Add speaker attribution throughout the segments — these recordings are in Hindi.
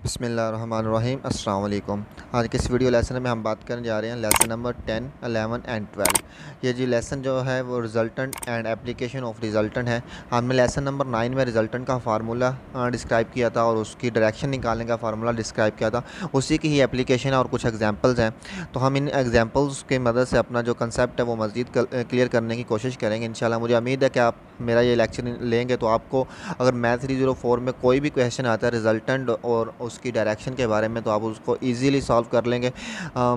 Speaker 1: बिस्मिल्लाहिर्रहमानिर्रहीम अस्सलाम वालेकुम। आज के इस वीडियो लेसन में हम बात करने जा रहे हैं लेसन नंबर 10, 11 एंड 12। ये जो लेसन जो है वो resultant and application of resultant है। हमने लेसन नंबर 9 में रिजल्टेंट का फार्मूला डिस्क्राइब किया था और उसकी डायरेक्शन निकालने का फार्मूला डिस्क्राइब किया था। उसी की ही एप्लीकेशन है और कुछ एग्जांपल्स हैं। तो हम इन एग्जांपल्स की मदद से अपना जो कंसेप्ट है वो मज़ीद क्लियर करने की कोशिश करेंगे इंशाल्लाह। मुझे उम्मीद है कि आप मेरा ये लेक्चर लेंगे तो आपको अगर मैथ 304 में कोई भी क्वेश्चन आता है रिजल्टेंट और उसकी डायरेक्शन के बारे में तो आप उसको इजीली सॉल्व कर लेंगे।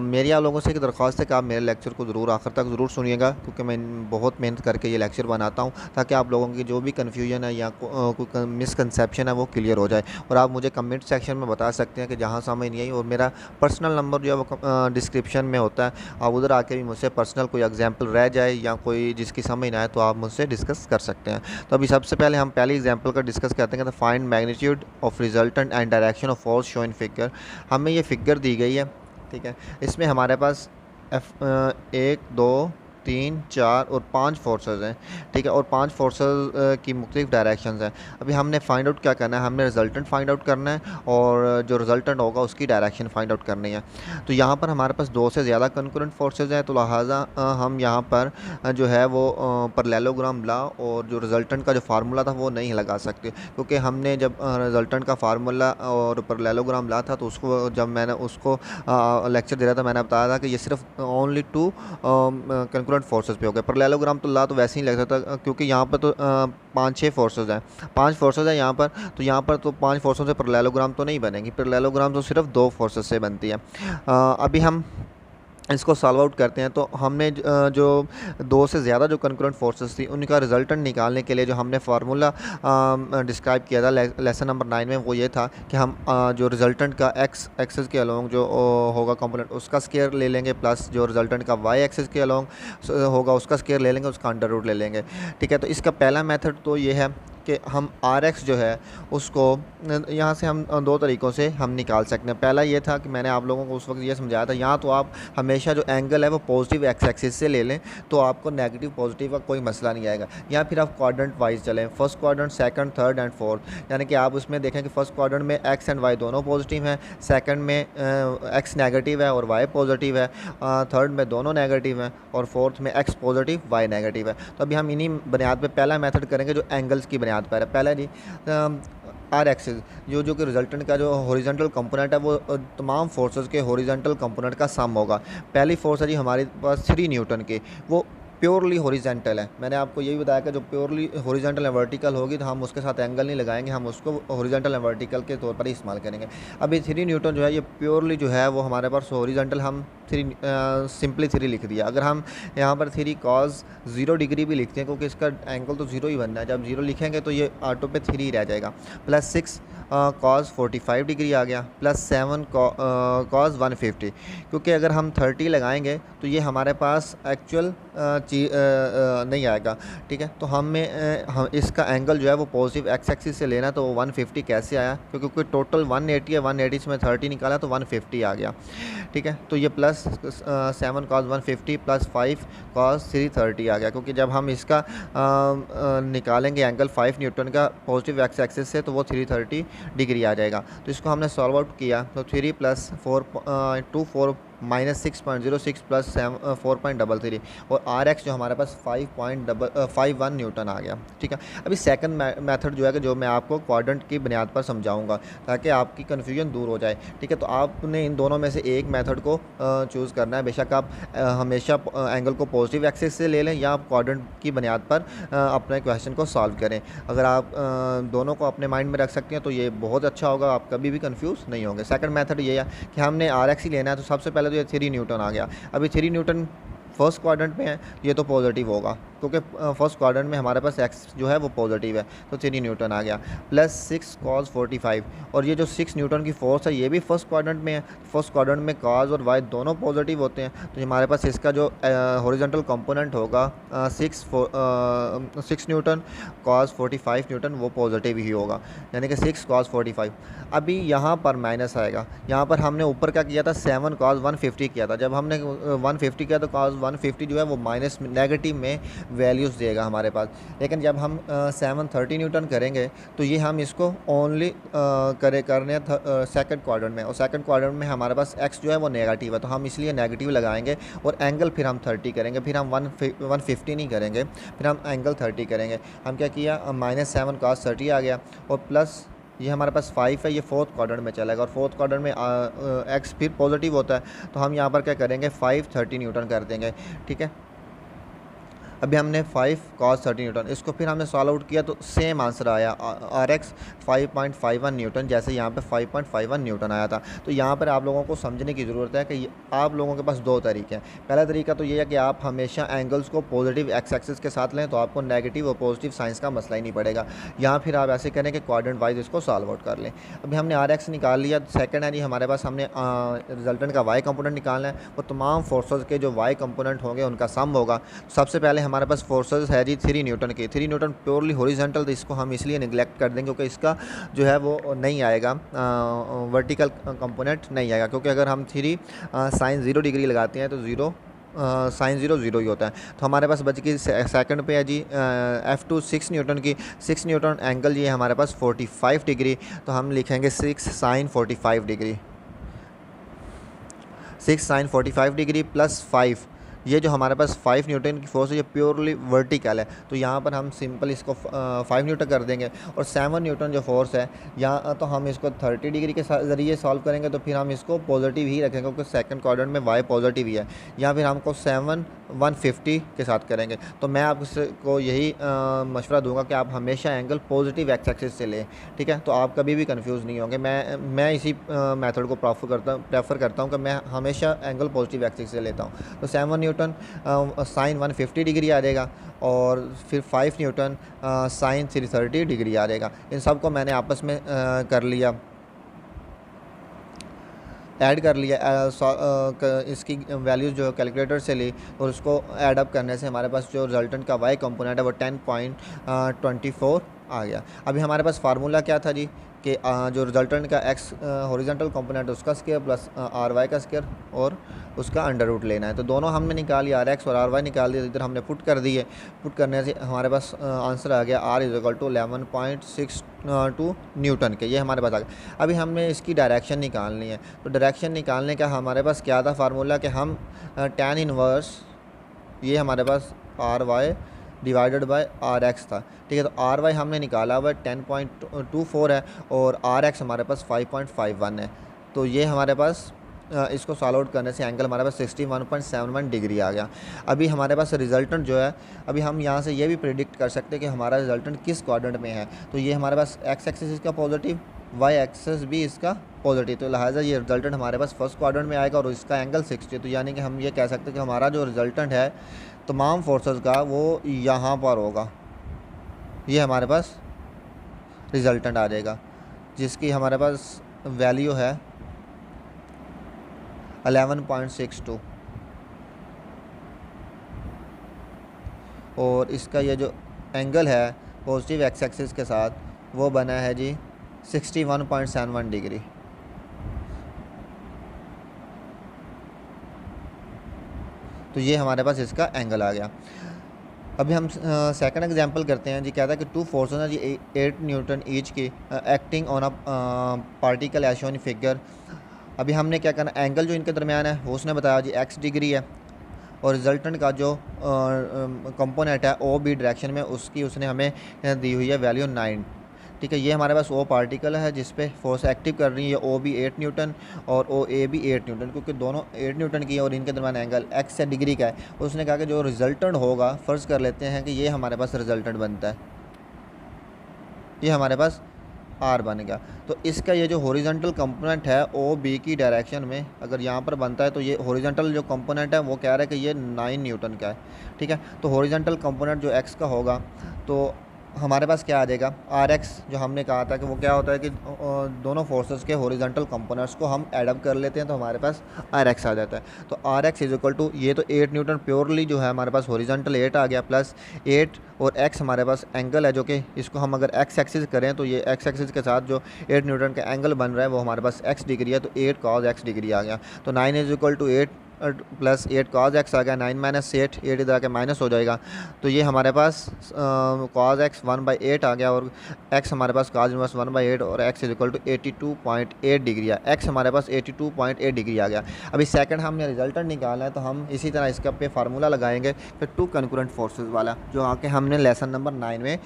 Speaker 1: मेरी आप लोगों से एक दरख्वास्त है कि आप मेरे लेक्चर को ज़रूर आखिर तक ज़रूर सुनिएगा, क्योंकि मैं बहुत मेहनत करके ये लेक्चर बनाता हूँ ताकि आप लोगों की जो भी कन्फ्यूजन है या कोई मिसकंसेप्शन है वो क्लियर हो जाए। और आप मुझे कमेंट सेक्शन में बता सकते हैं कि जहाँ समझ नहीं आई, और मेरा पर्सनल नंबर जो है वो डिस्क्रिप्शन में होता है। आप उधर आके भी मुझसे पर्सनल कोई एग्जाम्पल रह जाए या कोई जिसकी समझ ना आए तो आप मुझसे डिस्कस कर सकते हैं। तो अभी सबसे पहले हम पहले एग्जाम्पल का डिस्कस करते हैं। तो find magnitude of resultant and direction of force show in figure. हमें ये फिगर दी गई है, ठीक है। इसमें हमारे पास एक, दो, तीन, चार और पांच फोर्सेस हैं, ठीक है। और पांच फोर्सेस की मुख्तलिफ डायरेक्शंस हैं। अभी हमने फाइंड आउट क्या करना है, हमने रिजल्टेंट फाइंड आउट करना है और जो रिजल्टेंट होगा उसकी डायरेक्शन फाइंड आउट करनी है। तो यहाँ पर हमारे पास दो से ज़्यादा कंकरेंट फोर्सेज हैं, तो लिहाजा हम यहाँ पर जो है वो पैरेललोग्राम लॉ और जो रिजल्टेंट का जो फार्मूला था वो नहीं लगा सकते, क्योंकि हमने जब रिजल्टेंट का फार्मूला और पैरेललोग्राम लॉ था तो उसको जब मैंने उसको लेक्चर दे रहा था मैंने बताया था कि ये सिर्फ ओनली टू कंकरेंट फोर्सेस पे हो गए। पैरेललोग्राम तो ला तो वैसे ही लग सकता था, क्योंकि यहाँ पर तो पाँच छः फोर्सेस हैं, पांच फोर्सेस हैं यहाँ पर। तो यहाँ पर तो पांच फोर्सेस से पैरेललोग्राम तो नहीं बनेगी, पैरेललोग्राम तो सिर्फ दो फोर्सेस से बनती है। अभी हम इसको सॉल्व आउट करते हैं। तो हमने जो दो से ज़्यादा जो कंकरेंट फोर्सेस थी उनका रिजल्टेंट निकालने के लिए जो हमने फार्मूला डिस्क्राइब किया था लेसन नंबर 9 में, वो ये था कि हम जो रिजल्टेंट का एक्स एक्सिस के अलोंग जो होगा कंपोनेंट उसका स्केयर ले लेंगे, प्लस जो रिजल्टेंट का वाई एक्सिस के अलोंग होगा उसका स्केयर ले लेंगे, उसका अंडर रूट ले लेंगे, ठीक है। तो इसका पहला मेथड तो ये है कि हम आर एक्स जो है उसको यहाँ से हम दो तरीक़ों से हम निकाल सकते हैं। पहला ये था कि मैंने आप लोगों को उस वक्त ये समझाया था, यहाँ तो आप हमेशा जो एंगल है वो पॉजिटिव एक्स एक्सिस से ले लें तो आपको नेगेटिव पॉजिटिव का कोई मसला नहीं आएगा। या फिर आप क्वाड्रेंट वाइज चलें, first quadrant, second, third and fourth, यानी कि आप उसमें देखें कि फर्स्ट क्वाड्रेंट में एक्स एंड वाई दोनों पॉजिटिव हैं, सेकंड में एक्स नेगेटिव है और वाई पॉजिटिव है, थर्ड में दोनों नेगेटिव हैं और फोर्थ में एक्स पॉजिटिव वाई नेगेटिव है। तो अभी हम इन्हीं बुनियाद पर पहला मेथड करेंगे जो एंगल्स की बुनियाद पर है। पहला जी आर एक्सिस जो कि रिजल्टेंट का जो हॉरिजॉन्टल कंपोनेंट है वो तमाम फोर्सेस के हॉरिजॉन्टल कंपोनेंट का सम होगा। पहली फोर्स है जी हमारे पास 3 न्यूटन की, वो प्योरली हॉरिजॉन्टल है। मैंने आपको यही बताया कि जो प्योरली हॉरिजॉन्टल एंड वर्टिकल होगी तो हम उसके साथ एंगल नहीं लगाएंगे, हम उसको हॉरिजॉन्टल एंड वर्टिकल के तौर पर ही इस्तेमाल करेंगे। अभी 3 न्यूटन जो है ये प्योरली जो है वो हमारे पास हॉरिजॉन्टल, हम सिंपली 3 लिख दिया। अगर हम यहाँ पर 3 कॉस 0 डिग्री भी लिखते हैं, क्योंकि इसका एंगल तो 0 ही बनना है, जब 0 लिखेंगे तो ये ऑटो पे 3 ही रह जाएगा। प्लस 6 कॉस 45 डिग्री आ गया, प्लस 7 कॉस 150, क्योंकि अगर हम 30 लगाएंगे तो ये हमारे पास एक्चुअल नहीं आएगा, ठीक है। तो हम इसका एंगल जो है वो पॉजिटिव एक्स एक्सिस से लेना, तो 150 कैसे आया, क्योंकि टोटल 180 है, 180 में 30 निकाला तो 150 आ गया, ठीक है। तो ये प्लस 7 कॉस 150 प्लस 5 कॉस 330 आ गया, क्योंकि जब हम इसका निकालेंगे एंगल 5 न्यूटन का पॉजिटिव एक्स एक्सिस से तो वो 330 डिग्री आ जाएगा। तो इसको हमने सॉल्व आउट किया तो 3 प्लस 4 माइनस 6.06 प्लस 4.33 और आर एक्स जो हमारे पास 5.51 न्यूटन आ गया, ठीक है। अभी सेकंड मेथड जो है कि जो मैं आपको क्वाड्रेंट की बुनियाद पर समझाऊंगा ताकि आपकी कन्फ्यूजन दूर हो जाए, ठीक है। तो आपने इन दोनों में से एक मेथड को चूज़ करना है। बेशक आप हमेशा एंगल को पॉजिटिव एक्सिस से ले लें या आप क्वाड्रेंट की बुनियाद पर अपने क्वेश्चन को सॉल्व करें। अगर आप दोनों को अपने माइंड में रख सकते हैं तो ये बहुत अच्छा होगा, आप कभी भी कंफ्यूज नहीं होंगे। सेकंड मेथड ये है कि हमने आर एक्स ही लेना है, तो सबसे पहले तो ये 3 न्यूटन आ गया। अभी 3 न्यूटन फर्स्ट क्वाड्रेंट में है, ये तो पॉजिटिव होगा, क्योंकि फर्स्ट क्वाड्रेंट में हमारे पास एक्स जो है वो पॉजिटिव है, तो 3 न्यूटन आ गया। प्लस 6 कॉस 45, और ये जो 6 न्यूटन की फोर्स है ये भी फर्स्ट क्वाड्रेंट में है। फर्स्ट क्वाड्रेंट में कॉस और वाई दोनों पॉजिटिव होते हैं, तो हमारे पास इसका जो हॉरिजॉन्टल कंपोनेंट होगा 6 न्यूटन कॉस 45 न्यूटन वो पॉजिटिव ही होगा, यानी कि 6 कॉस 45। अभी यहाँ पर माइनस आएगा, यहाँ पर हमने ऊपर क्या किया था 7 कॉस 150 किया था। जब हमने 150 किया तो कॉस 150 जो है वो माइनस नेगेटिव में वैल्यूज़ देगा हमारे पास। लेकिन जब हम 730 न्यूटन करेंगे तो ये हम इसको ओनली करने सेकंड क्वाड्रेंट में, और सेकंड क्वाड्रेंट में हमारे पास एक्स जो है वो नेगेटिव है, तो हम इसलिए नेगेटिव लगाएंगे और एंगल फिर हम 30 करेंगे, फिर हम 150 नहीं करेंगे, फिर हम एंगल 30 करेंगे। हम क्या किया, -7 cos 30 आ गया, और प्लस ये हमारे पास 5 है, ये फोर्थ क्वाड्रेंट में चलेगा, और फोर्थ क्वाड्रेंट में एक्स फिर पॉजिटिव होता है, तो हम यहाँ पर क्या करेंगे 530 न्यूटन कर देंगे। ठीक है, अभी हमने 5 cos 30 न्यूटन, इसको फिर हमने सॉल्व आउट किया तो सेम आंसर आया आर एक्स 5.51 न्यूटन, जैसे यहाँ पे 5.51 न्यूटन आया था। तो यहाँ पर आप लोगों को समझने की ज़रूरत है कि आप लोगों के पास दो तरीके हैं। पहला तरीका तो ये है कि आप हमेशा एंगल्स को पॉजिटिव एक्स एक्सिस के साथ लें, तो आपको नेगेटिव और पॉजिटिव साइंस का मसला ही नहीं पड़ेगा। यहाँ फिर आप ऐसे करें कि क्वाड्रेंट वाइज इसको सॉल्व आउट कर लें। अभी हमने आर एक्स निकाल लिया, सेकेंड है जी हमारे पास, हमने रिजल्टेंट का वाई कंपोनेंट निकालना है। वो तमाम फोर्सेज के जो वाई कंपोनेंट होंगे उनका सम होगा। सबसे पहले हमारे पास फोर्सेस है जी 3 न्यूटन की। 3 न्यूटन प्योरली हॉरिजॉन्टल, तो इसको हम इसलिए निगलेक्ट कर देंगे क्योंकि इसका जो है वो नहीं आएगा, वर्टिकल कंपोनेंट नहीं आएगा, क्योंकि अगर हम 3 sin 0 डिग्री लगाते हैं तो 0 sin 0 0 ही होता है। तो हमारे पास बच गई सेकंड पे है जी F2 6 न्यूटन की। 6 न्यूटन एंगल ये हमारे पास 45 डिग्री, तो हम लिखेंगे 6 sin 45 degree, 6 sin 45 degree plus 5। ये जो हमारे पास 5 न्यूटन की फोर्स है ये प्योरली वर्टिकल है, तो यहाँ पर हम सिंपल इसको 5 न्यूटन कर देंगे। और 7 न्यूटन जो फोर्स है यहाँ, तो हम इसको 30 डिग्री के ज़रिए सॉल्व करेंगे, तो फिर हम इसको पॉजिटिव ही रखेंगे क्योंकि सेकंड क्वाड्रेंट में वाई पॉजिटिव ही है। या फिर हमको 7 150 के साथ करेंगे। तो मैं आपको यही मशवरा दूंगा कि आप हमेशा एंगल पॉजिटिव एक्स एक्सिस से लें। ठीक है, तो आप कभी भी कंफ्यूज नहीं होंगे। मैं इसी मेथड को प्रेफर करता हूँ कि मैं हमेशा एंगल पॉजिटिव एक्सिस से लेता हूँ। तो 7 न्यूटन साइन 150 डिग्री आ जाएगा, और फिर 5 न्यूटन साइन 330 डिग्री आ जाएगा। इन सब को मैंने आपस में कर लिया, ऐड कर लिया, इसकी वैल्यूज़ जो कैलकुलेटर से ली, और उसको ऐड अप करने से हमारे पास जो रिजल्टेंट का वाई कंपोनेंट है वो 10.24 आ गया। अभी हमारे पास फार्मूला क्या था जी कि जो रिजल्टेंट का एक्स हॉरिजॉन्टल कंपोनेंट उसका स्क्वायर प्लस आर वाई का स्क्वायर और उसका अंडर रूट लेना है। तो दोनों हमने निकाल लिया, आर एक्स और आर वाई निकाल दिए, इधर हमने पुट कर दिए। पुट करने से हमारे पास आंसर आ गया R = 11.62 न्यूटन के, ये हमारे पास आ गया। अभी हमने इसकी डायरेक्शन निकालनी है, तो डायरेक्शन निकालने का हमारे पास क्या था फार्मूला कि हम tan इनवर्स, ये हमारे पास R Y divided by R X था। ठीक है, तो आर वाई हमने निकाला हुआ 10.24 है, और आर एक्स हमारे पास 5.51 है। तो ये हमारे पास इसको सॉल्व आउट करने से एंगल हमारे पास 61.71 डिग्री आ गया। अभी हमारे पास रिजल्टेंट जो है, अभी हम यहाँ से ये भी प्रिडिक्ट कर सकते हैं कि हमारा रिजल्टेंट किस क्वाड्रेंट में है। तो ये हमारे पास एक्स एक्सिस इसका पॉजिटिव, वाई एक्सिस भी इसका पॉजिटिव, तो लिहाजा ये रिजल्टेंट हमारे पास फर्स्ट क्वाड्रेंट में आएगा और इसका एंगल 60। तो यानी कि हम ये कह सकते हैं कि हमारा जो रिजल्टेंट है तमाम फोर्सेस का वो यहाँ पर होगा, ये हमारे पास रिजल्टेंट आ जाएगा, जिसकी हमारे पास वैल्यू है 11.62, और इसका ये जो एंगल है पॉजिटिव एक्स एक्सिस के साथ वो बना है जी 61.71 डिग्री। तो ये हमारे पास इसका एंगल आ गया। अभी हम सेकंड एग्जांपल करते हैं जी। कहता है कि 2 फोर्सेस हैं जी 8 न्यूटन ईच की acting on a particle as shown in figure. अभी हमने क्या करना, एंगल जो इनके दरमियान है वो उसने बताया जी x डिग्री है, और रिजल्टेंट का जो कंपोनेंट है ओ बी डायरेक्शन में उसकी उसने हमें दी हुई है वैल्यू 9। ठीक है, ये हमारे पास ओ पार्टिकल है जिस पे फोर्स एक्टिव कर रही है, ओ बी 8 न्यूटन और ओ ए भी 8 न्यूटन, क्योंकि दोनों 8 न्यूटन की है और इनके दरमियान एंगल x से डिग्री का है। उसने कहा कि जो रिजल्टेंट होगा, फ़र्ज़ कर लेते हैं कि ये हमारे पास रिजल्टेंट बनता है, ये हमारे पास R बन गया। तो इसका ये जो हॉरिजॉन्टल कंपोनेंट है ओ बी की डायरेक्शन में अगर यहाँ पर बनता है, तो ये हॉरिजॉन्टल जो कंपोनेंट है वो कह रहा है कि ये 9 न्यूटन का है। ठीक है, तो हॉरिजॉन्टल कंपोनेंट जो x का होगा तो हमारे पास क्या आ जाएगा, आर एक्स, जो हमने कहा था कि वो क्या होता है कि दोनों फोर्सेस के हॉरिजॉन्टल कंपोनेंट्स को हम ऐड अप कर लेते हैं, तो हमारे पास आर एक्स आ जाता है। तो आर एक्स = ये तो 8 न्यूटन प्योरली जो है हमारे पास हॉरिजॉन्टल 8 आ गया, प्लस 8 और एक्स हमारे पास एंगल है, जो कि इसको हम अगर एक्स एक्सिस करें तो ये एक्स एक्सिस के साथ जो 8 न्यूटन का एंगल बन रहा है वो हमारे पास x डिग्री है, तो 8 cos x डिग्री आ गया। तो 9 = 8 प्लस 8 कॉज एक्स आ गया, 9 माइनस 8, 8 इधर आके माइनस हो जाएगा। तो ये हमारे पास कॉज एक्स 1/8 आ गया और एक्स हमारे पास कॉज इनवर्स 1/8 और x is equal to 82.8 degree है। एक्स हमारे पास 82.8 डिग्री आ गया। अभी सेकंड हमने रिजल्टेंट निकालना है, तो हम इसी तरह इसका पे फार्मूला लगाएंगे फिर टू कंकरेंट फोर्सेस वाला, जो आके हमने लेसन नंबर 9 में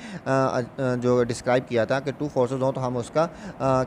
Speaker 1: जो डिस्क्राइब किया था कि टू फोर्सेस हों तो हम उसका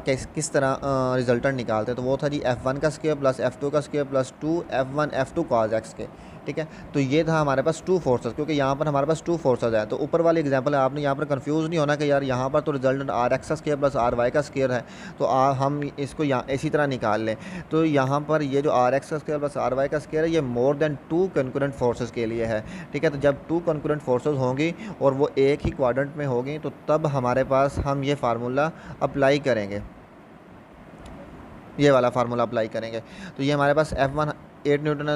Speaker 1: किस तरह रिजल्टेंट निकालते हैं। तो वो था जी F1 का स्क्वायर प्लस F2 का square plus 2F1 F2 cos x के। ठीक है, तो ये था हमारे पास टू फोर्सेस, क्योंकि यहाँ पर हमारे पास टू फोर्सेस है। तो ऊपर वाली एग्जांपल है, आपने यहाँ पर कंफ्यूज नहीं होना कि यार यहाँ पर तो रिजल्टेंट आर एक्स का स्क्वायर प्लस आर वाई का स्क्वायर है, तो हम इसको यहाँ इसी तरह निकाल लें। तो यहाँ पर ये जो आर एक्स का स्क्वायर प्लस आर वाई का स्क्वायर है, ये more than two concurrent forces के लिए है। ठीक है, तो जब टू कंकरेंट फोर्सेस होंगी और वो एक ही क्वाड्रेंट में होगी, तो तब हमारे पास हम ये फार्मूला अप्लाई करेंगे, ये वाला फार्मूला अप्लाई करेंगे। तो ये हमारे पास F1 8 न्यूटन है,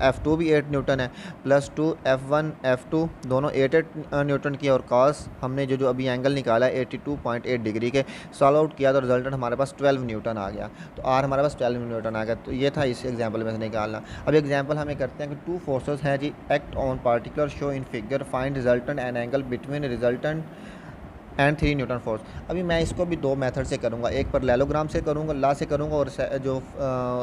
Speaker 1: F2 भी 8 न्यूटन है, प्लस 2 F1 F2 दोनों 8 न्यूटन की, और कॉस हमने जो अभी एंगल निकाला है 82.8 डिग्री के, सॉल्व आउट किया तो रिजल्टेंट हमारे पास 12 न्यूटन आ गया। तो आर हमारे पास 12 न्यूटन आ गया। तो ये था इस एग्जाम्पल में से निकालना। अब एग्जाम्पल हमें करते हैं कि टू फोर्सेस हैं जी, act on particular show in figure, find resultant and angle between resultant and 3 newton force. अभी मैं इसको भी दो मेथड से करूँगा, एक पैरेललोग्राम से करूँगा, ला से करूँगा, और जो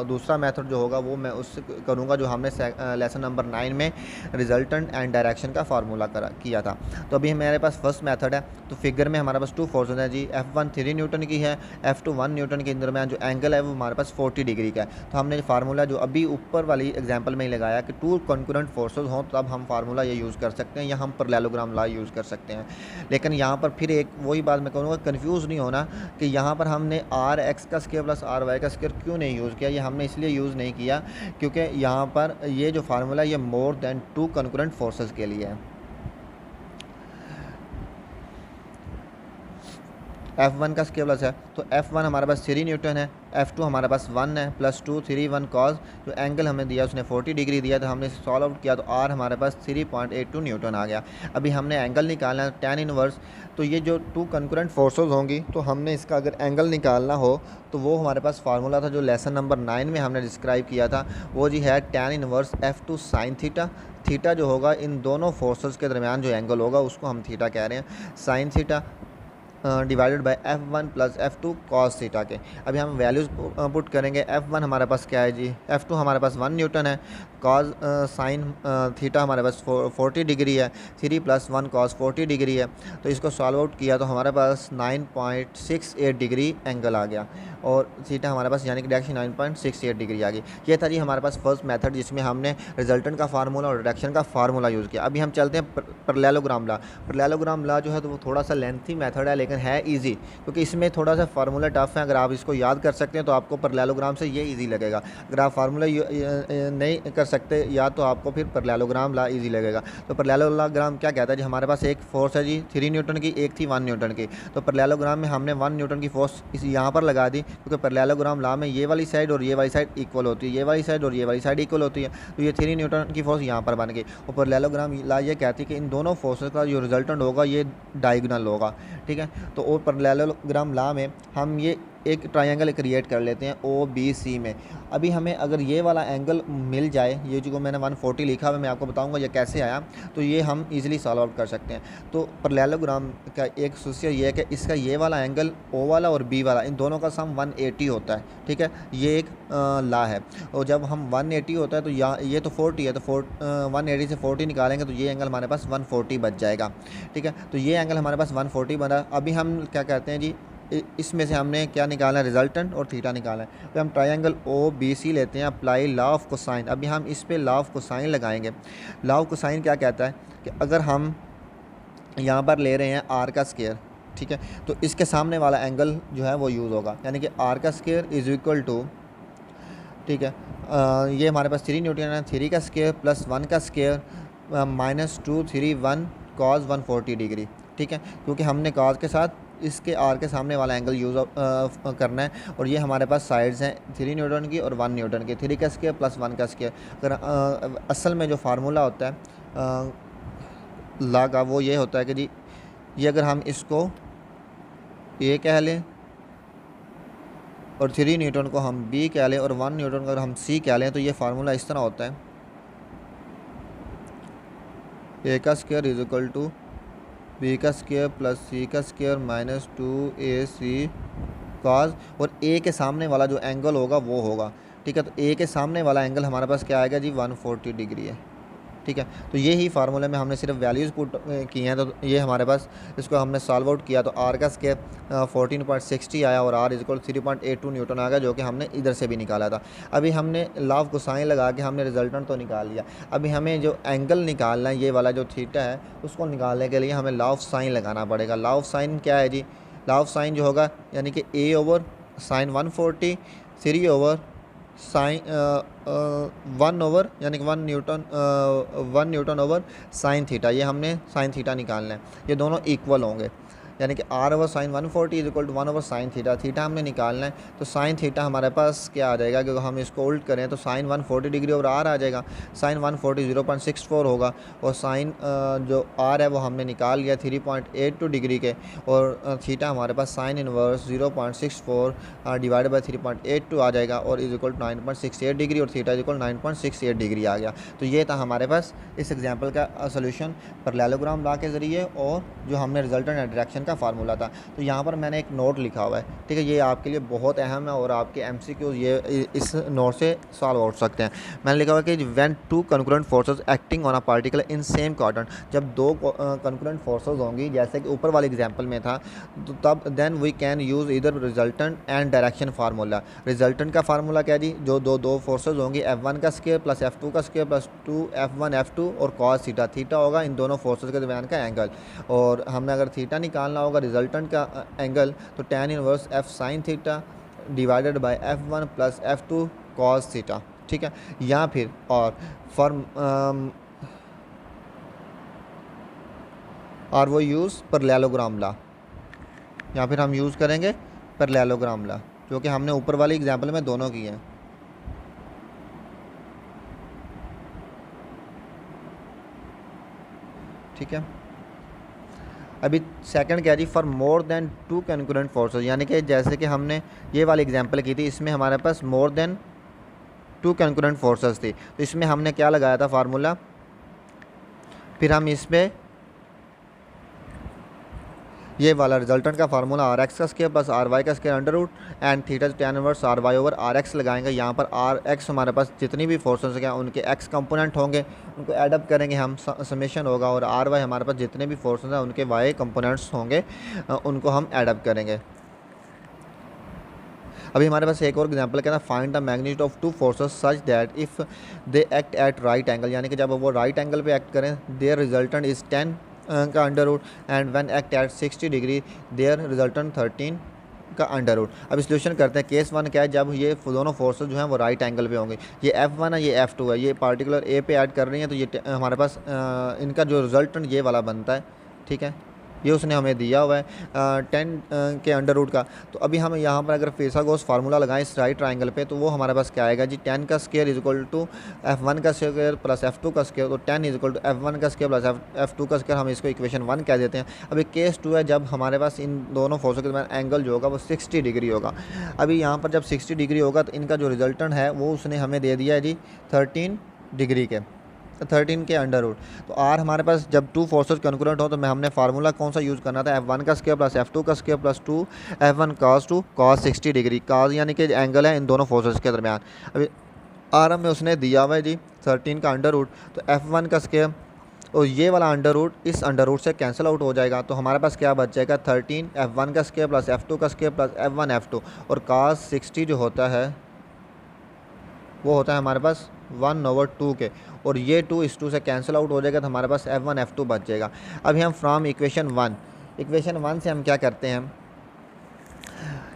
Speaker 1: दूसरा मेथड जो होगा वो मैं उससे करूँगा जो हमने लेसन नंबर 9 में रिजल्टेंट एंड डायरेक्शन का फार्मूला किया था। तो अभी मेरे पास फर्स्ट मेथड है। तो फिगर में हमारे पास टू फोर्सेज हैं जी, F1 3 न्यूटन की है, F2 1 न्यूटन के दरमियान जो एंगल है वो हमारे पास 40 डिग्री का है। तो हमने फार्मूला जो अभी ऊपर वाली एग्जाम्पल में ही लगाया कि टू कंकरेंट फोर्सेज हों तब हम फार्मूला ये यूज़ कर सकते हैं, या हम पैरेललोग्राम ला यूज़ कर सकते हैं। लेकिन यहाँ पर फिर एक वही बात मैं कहूँगा, कंफ्यूज नहीं होना कि यहाँ पर हमने आर एक्स का स्क्वायर प्लस आर वाई का स्क्वायर क्यों नहीं यूज़ किया। ये हमने इसलिए यूज़ नहीं किया क्योंकि यहाँ पर ये जो फार्मूला ये more than two concurrent forces के लिए है। F1 का स्क्वायर प्लस है, तो F1 हमारे पास 3 न्यूटन है, F2 हमारे पास 1 है, प्लस 2 3 1 कॉज, जो एंगल हमें दिया उसने 40 डिग्री दिया, तो हमने इसे सॉल्व आउट किया तो R हमारे पास 3.82 न्यूटन आ गया। अभी हमने एंगल निकालना है tan इनवर्स। तो ये जो टू कंकरेंट फोर्सेस होंगी तो हमने इसका अगर एंगल निकालना हो तो वो हमारे पास फार्मूला था जो लेसन नंबर 9 में हमने डिस्क्राइब किया था, वो जी है tan inverse F2 sign theta. Theta जो होगा इन दोनों फोर्सेस के दरमियान जो एंगल होगा उसको हम थीटा कह रहे हैं, sine theta divided by F1 plus F2 cos theta के। अभी हम वैल्यूज़ पुट करेंगे। F1 हमारे पास क्या है जी, F2 हमारे पास 1 न्यूटन है, कॉस साइन थीटा हमारे पास 40 डिग्री है, 3 प्लस 1 कॉस 40 डिग्री है। तो इसको सॉल्व आउट किया तो हमारे पास 9.68 डिग्री एंगल आ गया, और थीटा हमारे पास यानी कि डायरेक्शन 9.68 डिग्री आ गई। ये था जी हमारे पास फर्स्ट मेथड जिसमें हमने रिजल्टेंट का फार्मूला और डायरेक्शन का फार्मूला यूज़ किया। अभी हम चलते हैं पैरेललोग्राम ला। पैरेललोग्राम ला जो है तो वो थोड़ा सा लेंथी मेथड है, लेकिन है इजी, क्योंकि इसमें थोड़ा सा फार्मूला टफ है। अगर आप इसको याद कर सकते हैं तो आपको पैरेललोग्राम से ये इजी लगेगा। अगर आप फार्मूला नहीं कर सकते या तो आपको फिर पैरेललोग्राम ला इजी लगेगा। तो पैरेललोग्राम क्या कहता है जी, हमारे पास एक फोर्स है जी 3 न्यूटन की, एक थी 1 न्यूटन की। तो पैरेललोग्राम में हमने 1 न्यूटन की फोर्स इस यहाँ पर लगा दी, क्योंकि पैरेललोग्राम ला में ये वाली साइड और ये वाली साइड इक्वल होती है, ये वाली साइड और ये वाली साइड इक्वल होती है। तो ये 3 न्यूटन की फोर्स यहाँ पर बन गई। और पैरेललोग्राम ला ये कहती है कि इन दोनों फोर्सेस का जो रिजल्टेंट होगा ये डायगोनल होगा। ठीक है, तो और पैरेललोग्राम ला में हम ये एक ट्रायंगल क्रिएट कर लेते हैं OBC में। अभी हमें अगर ये वाला एंगल मिल जाए, ये जो मैंने 140 लिखा हुआ मैं आपको बताऊंगा ये कैसे आया, तो ये हम इजीली सॉल्व आउट कर सकते हैं। तो पैरेललोग्राम का एक खासियत ये है कि इसका ये वाला एंगल O वाला और B वाला इन दोनों का सम 180 होता है। ठीक है, ये एक ला है, और जब हम 180 होता है तो ये तो 40 है, तो 180 से 40 निकालेंगे तो ये एंगल हमारे पास 140 बच जाएगा। ठीक है, तो ये एंगल हमारे पास 140 बना। अभी हम क्या कहते हैं जी, इसमें से हमने क्या निकालना है, रिजल्टेंट और थीटा निकालना है। तो हम ट्रायंगल OBC लेते हैं, अप्लाई लॉ ऑफ कोसाइन। अभी हम इस पे लॉ ऑफ कोसाइन लगाएंगे। लॉ ऑफ कोसाइन क्या कहता है कि अगर हम यहाँ पर ले रहे हैं R का स्क्वायर, ठीक है, तो इसके सामने वाला एंगल जो है वो यूज़ होगा, यानी कि R का स्क्वायर इज इक्वल टू, ठीक है, ये हमारे पास 3 न्यूटन है, 3 का स्क्वायर प्लस 1 का स्क्वायर -2 3 1 कॉस 140 डिग्री। ठीक है, क्योंकि हमने कॉस के साथ इसके आर के सामने वाला एंगल यूज़ करना है, और ये हमारे पास साइड्स हैं 3 न्यूटन की और 1 न्यूटन की, 3 का स्क्वायर प्लस 1 का स्क्वायर। अगर असल में जो फार्मूला होता है ला का वो ये होता है कि जी, ये अगर हम इसको ये कह लें और 3 न्यूटन को हम बी कह लें और 1 न्यूटन को अगर हम सी कह लें तो ये फार्मूला इस तरह होता है, ए का square is equal to b का स्क्वायर प्लस सी का स्क्वायर माइनस 2ac कॉज, और ए के सामने वाला जो एंगल होगा वो होगा, ठीक है। तो ए के सामने वाला एंगल हमारे पास क्या आएगा जी, 140 डिग्री है, ठीक है। तो ये ही फार्मूले में हमने सिर्फ वैल्यूज़ पुट की हैं, तो ये हमारे पास इसको हमने सॉल्व आउट किया तो आर का स्क्वायर 14.60 आया और आर इक्वल 3.82 न्यूटन आ गया, जो कि हमने इधर से भी निकाला था। अभी हमने लॉ ऑफ कोसाइन लगा के हमने रिजल्टेंट तो निकाल लिया। अभी हमें जो एंगल निकालना है, ये वाला जो थीटा है, उसको निकालने के लिए हमें लॉ ऑफ साइन लगाना पड़ेगा। लॉ ऑफ साइन क्या है जी, लॉ ऑफ साइन जो होगा यानी कि A over sine 140 3 over sine 1 over यानी कि 1 न्यूटन ओवर साइन थीटा, ये हमने साइन थीटा निकालना है। ये दोनों इक्वल होंगे यानी कि R over sine 140 is equal to 1 over sine theta, theta हमने निकालना है। तो साइन थीटा हमारे पास क्या आ जाएगा, क्योंकि हम इसको उल्ट करें तो साइन 140 डिग्री ओवर आर आ जाएगा। साइन 140 0.64 होगा और साइन जो आर है वो हमने निकाल लिया 3.82 डिग्री के, और थीटा हमारे पास साइन इनवर्स 0.64 डिवाइडेड बाई 3.82 आ जाएगा और इज इक्वल टू 9.68 डिग्री, और थीटा इज इक्वल 9.68 डिग्री आ गया। तो ये था हमारे पास इस एग्जाम्पल का सोल्यूशन पैरेललोग्राम लॉ के ज़रिए और जो हमने रिजल्टेंट एंड डायरेक्शन का फार्मूला था। तो यहाँ पर मैंने एक नोट लिखा हुआ है, ठीक है, ये आपके लिए बहुत अहम है और आपके MCQ ये इस नोट से सॉल्व हो सकते हैं। मैंने लिखा हुआ है कि when 2 concurrent forces acting on a particle in same quadrant, जब 2 कंकरेंट फोर्सेस होंगी जैसे कि ऊपर वाले एग्जाम्पल में था, तो तब देन वी कैन यूज़ इधर resultant and direction formula. Resultant का फार्मूला क्या जी, जो दो फोर्सेज होंगी F1 का स्क्वायर प्लस F2 का स्क्वायर प्लस 2F1 F2 और कॉस थीटा, थीटा होगा इन दोनों फोर्सेज के दरमियान का एंगल, और हमने अगर थीटा निकालना होगा रिजल्टेंट का एंगल तो tan inverse F sine theta divided by F1 plus F2 cos theta, ठीक है। या फिर और और वो यूज़ पैरेललोग्राम लॉ, या फिर हम यूज़ करेंगे पैरेललोग्राम लॉ, जो कि हमने ऊपर वाले एग्जाम्पल में दोनों किए हैं, ठीक है। अभी सेकंड क्या जी, for more than 2 concurrent forces, यानी कि जैसे कि हमने ये वाली एग्जांपल की थी, इसमें हमारे पास मोर देन 2 कंकरेंट फोर्सेस थी, तो इसमें हमने क्या लगाया था फार्मूला, फिर हम इसमें ये वाला रिजल्टेंट का फार्मूला आर एक्स का स्क्वायर प्लस आर वाई का square under root and theta tan inverse R y over R x लगाएंगे। यहाँ पर आर एक्स हमारे पास जितनी भी फोर्सेस हैं उनके एक्स कंपोनेंट होंगे, उनको एडअप करेंगे हम, समेशन होगा, और आर वाई हमारे पास जितने भी फोर्सेस हैं उनके वाई कंपोनेंट्स होंगे, उनको हम एडअप करेंगे। अभी हमारे पास एक और एग्जांपल कहना, find the magnitude of 2 forces such that if they act at right angle, यानी कि जब वो राइट एंगल पे एक्ट करें देयर रिजल्टेंट इज़ 10 का under root and when act at 60 degree their resultant 13 का अंडर रूट। अब सोल्यूशन करते हैं। केस 1 क्या है, जब ये दोनों फोर्सेस जो हैं वो राइट एंगल पे होंगे, ये F1 है, ये F2 है, ये पार्टिकुलर ए पे ऐड कर रही हैं, तो ये हमारे पास इनका जो रिजल्टेंट ये वाला बनता है, ठीक है। ये उसने हमें दिया हुआ है 10 के अंडर रूट का। तो अभी हम यहाँ पर अगर फिथागोरस फार्मूला लगाएं इस राइट ट्राइंगल पे, तो वो हमारे पास क्या आएगा जी, 10 का square is equal to F1 का स्क्वायर प्लस F2 का स्क्वायर, तो 10 इज इक्वल टू F1 का स्क्वायर प्लस F2 का स्क्वायर, हम इसको इक्वेशन 1 कह देते हैं। अभी केस 2 है, जब हमारे पास इन दोनों फोर्सों के दरमियान एंगल जो होगा वो 60 डिग्री होगा। अभी यहाँ पर जब 60 डिग्री होगा तो इनका जो रिजल्टेंट है वो उसने हमें दे दिया है जी 13 डिग्री के, 13 के अंडर रूट। तो आर हमारे पास जब 2 फोर्सेस कंकरेंट हो तो हमने फार्मूला कौन सा यूज़ करना था, F1 का स्क्वायर प्लस F2 का square plus 2 F1 cos 2 cos 60 degree, cos यानी कि एंगल है इन दोनों फोर्सेस के दरमियान। अभी आर में उसने दिया हुआ है जी 13 का अंडर रूट, तो F1 का स्क्वायर और ये वाला अंडर रूट इस अंडर रूट से कैंसिल आउट हो जाएगा, तो हमारे पास क्या बच जाएगा 13 F1 का स्क्वायर प्लस F2 का स्क्वायर प्लस F1 F2, और cos 60 जो होता है वो होता है हमारे पास 1/2 के, और ये 2 इस 2 से कैंसिल आउट हो जाएगा, तो हमारे पास F1 F2 बच जाएगा। अभी हम फ्रॉम इक्वेशन 1 से हम क्या करते हैं,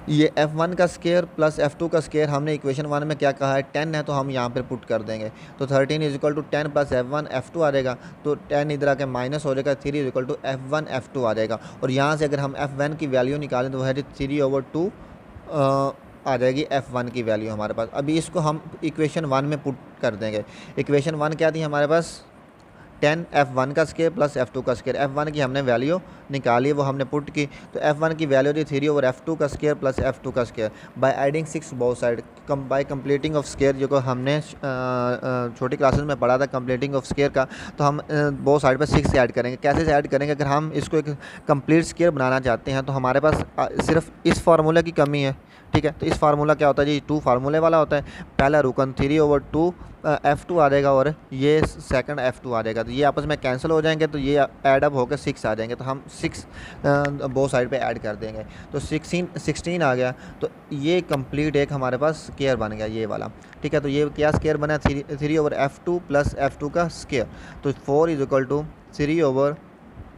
Speaker 1: ये F1 का स्क्वायर प्लस F2 का स्क्वायर हमने इक्वेशन 1 में क्या कहा है 10 है, तो हम यहाँ पर पुट कर देंगे, तो 13 is equal to 10 plus F1 F2 आ जाएगा, तो 10 इधर आके माइनस हो जाएगा, 3 is equal to F1 F2 आ जाएगा, और यहाँ से अगर हम F1 की वैल्यू निकालें तो वह है 3/2 आ जाएगी F1 की वैल्यू हमारे पास। अभी इसको हम इक्वेशन 1 में पुट कर देंगे। इक्वेशन 1 क्या थी हमारे पास, 10 F1 का स्केयर प्लस F2 का स्केयर। F1 की हमने वैल्यू निकाली, वो हमने पुट की, तो F1 की वैल्यू थी 3 ओवर F2 का स्केयर प्लस F2 का square by adding 6 both side, bye completing of square, जो को हमने छोटी क्लासेस में पढ़ा था कंप्लीटिंग ऑफ स्केयर का। तो हम बोथ साइड पर 6 ऐड करेंगे। कैसे ऐड करेंगे? अगर हम इसको एक कंप्लीट स्केयर बनाना चाहते हैं तो हमारे पास सिर्फ इस फार्मूले की कमी है, ठीक है। तो इस फार्मूला क्या होता है जी? 2 फार्मूले वाला होता है। पहला रुकन 3 ओवर 2 F2 आ जाएगा और ये सेकंड F2 आ जाएगा, तो ये आपस में कैंसिल हो जाएंगे, तो ये ऐड अप होकर 6 आ जाएंगे। तो हम 6 बोथ साइड पे ऐड कर देंगे, तो 16 आ गया। तो ये कंप्लीट एक हमारे पास स्केयर बन गया ये वाला, ठीक है। तो ये क्या स्केयर बना? 3 ओवर F2 प्लस F2 का स्केयर। तो 4 is equal to 3 over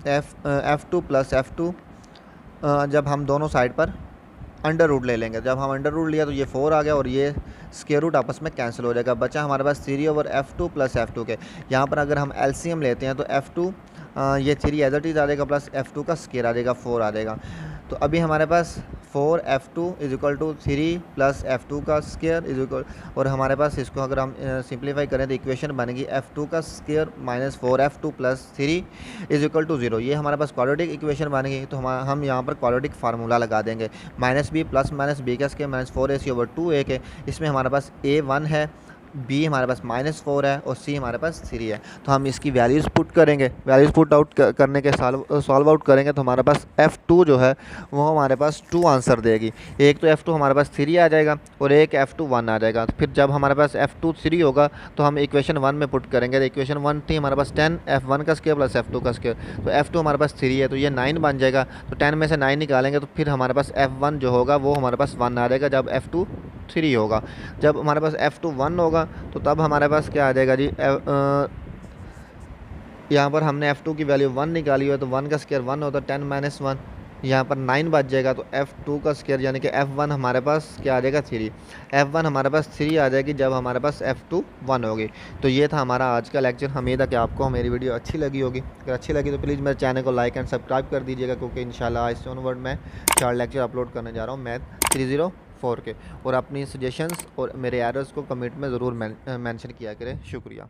Speaker 1: F2 plus F2। जब हम दोनों साइड पर अंडर रूट ले लेंगे, जब हम अंडर रूट लिया तो ये 4 आ गया और ये स्क्वायर रूट आपस में कैंसिल हो जाएगा। बचा हमारे पास 3 ओवर F2 प्लस F2 के। यहाँ पर अगर हम LCM लेते हैं तो F2 ये 3 एज इट इज़ आ जाएगा प्लस F2 का स्क्वायर आ जाएगा, 4 आ जाएगा। तो अभी हमारे पास 4 F2 is equal to 3 plus F2 का स्क्वायर इज इक्वल, और हमारे पास इसको अगर हम सिंप्लीफाई करें तो इक्वेशन बनेगी F2 का square minus 4F2 plus 3 is equal to 0। ये हमारे पास क्वाड्रेटिक इक्वेशन बनेगी। तो हम यहाँ पर क्वाड्रेटिक फार्मूला लगा देंगे, minus B plus minus B का square minus 4AC over 2A के। इसमें हमारे पास A1 है, बी हमारे पास -4 है और सी हमारे पास 3 है। तो हम इसकी वैल्यूज़ पुट करेंगे, वैल्यूज़ पुट आउट करने के सॉल्व आउट करेंगे तो हमारे पास F2 जो है वो हमारे पास 2 आंसर देगी। एक तो F2 हमारे पास 3 आ जाएगा और एक F2 1 आ जाएगा। तो फिर जब हमारे पास F2 3 होगा तो हम इक्वेशन 1 में पुट करेंगे। तो इक्वेशन 1 थी हमारे पास 10 F1 का स्क्वायर प्लस F2 का स्क्वायर, तो F2 हमारे पास 3 है तो ये 9 बन जाएगा। तो 10 में से 9 निकालेंगे तो फिर हमारे पास F1 जो होगा वो हमारे पास 1 आ जाएगा जब F2 3 होगा। जब हमारे पास F2 1 होगा तो तब हमारे पास क्या आ जाएगा जी? यहाँ पर हमने F2 की वैल्यू 1 निकाली है तो 1 का स्क्वायर 1 होता है, 10 माइनस 1, यहाँ पर 9 बच जाएगा। तो F2 का स्क्वायर यानी कि F1 हमारे पास क्या आ जाएगा? 3। F1 हमारे पास 3 आ जाएगी जब हमारे पास F2 1 होगी। तो ये था हमारा आज का लेक्चर। उम्मीद है कि आपको मेरी वीडियो अच्छी लगी होगी। अगर अच्छी लगी तो प्लीज़ मेरे चैनल को लाइक एंड सब्सक्राइब कर दीजिएगा, क्योंकि इंशाल्लाह इससे ऑनवर्ड मैं 4 लेक्चर अपलोड करने जा रहा हूँ मैथ 304 के। और अपनी सजेशंस और मेरे एरर्स को कमेंट में ज़रूर मेंशन किया करें। शुक्रिया।